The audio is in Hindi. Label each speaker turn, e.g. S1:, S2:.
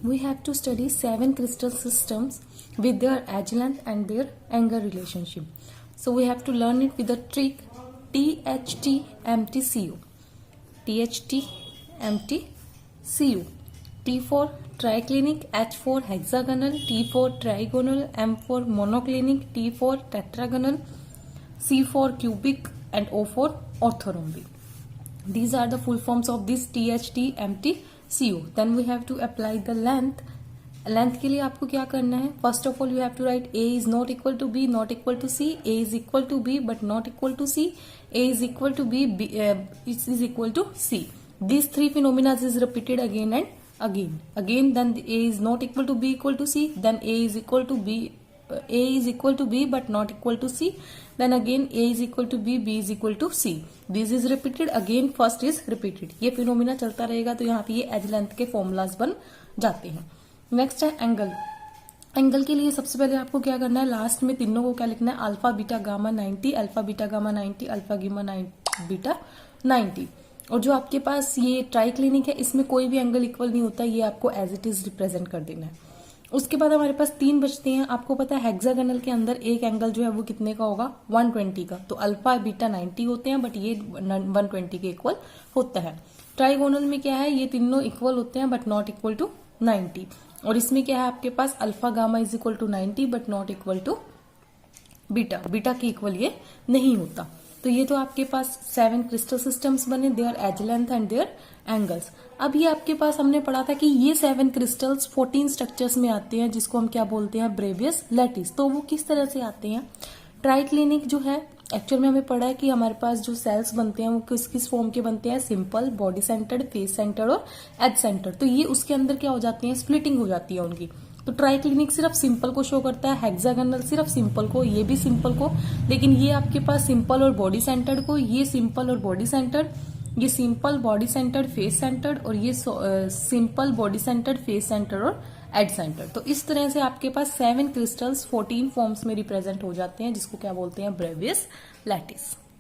S1: we have to study 7 crystal systems with their edge length and their angle relationship. So we have to learn it with a trick THT MTCU. THT MTCU. T for triclinic, H for hexagonal, T for trigonal, M for monoclinic, T for tetragonal, C for cubic and O for orthorhombic. These are the full forms of this THT MTCU. Then we have to apply the length. लेंथ के लिए आपको क्या करना है? First of all you have to write A is not equal to B, not equal to C, A is equal to B but not equal to C, A is equal to B, is equal to C. These three phenomena is repeated again and again. Then A is not equal to B equal to C, then A is equal to B but not equal to C, then again A is equal to B is equal to C. This is repeated again, first is repeated. ये फिनोमिना चलता रहेगा तो यहाँ पे ये एज लेंथ के फॉर्मूलाज बन जाते हैं. नेक्स्ट है एंगल. एंगल के लिए सबसे पहले आपको क्या करना है? लास्ट में तीनों को क्या लिखना है? Alpha beta gamma 90, alpha beta gamma 90, alpha beta 90. और जो आपके पास ये ट्राइक्लिनिक है इसमें कोई भी एंगल इक्वल नहीं होता, ये आपको एज इट इज रिप्रेजेंट कर देना है. उसके बाद हमारे पास 3 बचते हैं. आपको पता है हेक्सागोनल के अंदर एक एंगल जो है वो कितने का होगा? 120 का. तो अल्फा बीटा 90 होते हैं बट ये 120 के इक्वल होता है. ट्राइगोनल में क्या है? ये तीनों इक्वल होते हैं बट नॉट इक्वल टू 90. और इसमें क्या है आपके पास? Alpha gamma is equal to 90 but not equal to beta के इक्वल ये नहीं होता. तो ये तो आपके पास 7 क्रिस्टल सिस्टम्स बने, their edge length and their angles. अब ये आपके पास हमने पढ़ा था कि ये 7 क्रिस्टल्स 14 स्ट्रक्चर्स में आते हैं जिसको हम क्या बोलते हैं? Bravais lattice. तो वो किस तरह से आते हैं? ट्राइक्लिनिक जो है एक्चुअल में हमें पढ़ा है कि हमारे पास जो सेल्स बनते हैं वो किस किस फॉर्म के बनते हैं? Simple, body centred, face centred और एज सेंटर्ड. तो ये उसके अंदर क्या हो जाती है? स्प्लिटिंग हो जाती है उनकी. तो ट्राइक्लिनिक सिर्फ सिंपल को शो करता है, हेक्सागोनल सिर्फ सिंपल को, ये भी सिंपल को. लेकिन ये आपके पास सिंपल और बॉडी सेंटर्ड को, ये सिंपल और बॉडी सेंटर्ड, ये simple body centred face centred और ये simple body centred face centred और एड सेंटर्ड. तो इस तरह से आपके पास 7 क्रिस्टल्स 14 फॉर्म्स में रिप्रेजेंट हो जाते हैं जिसको क्या बोलते हैं? Bravais lattice.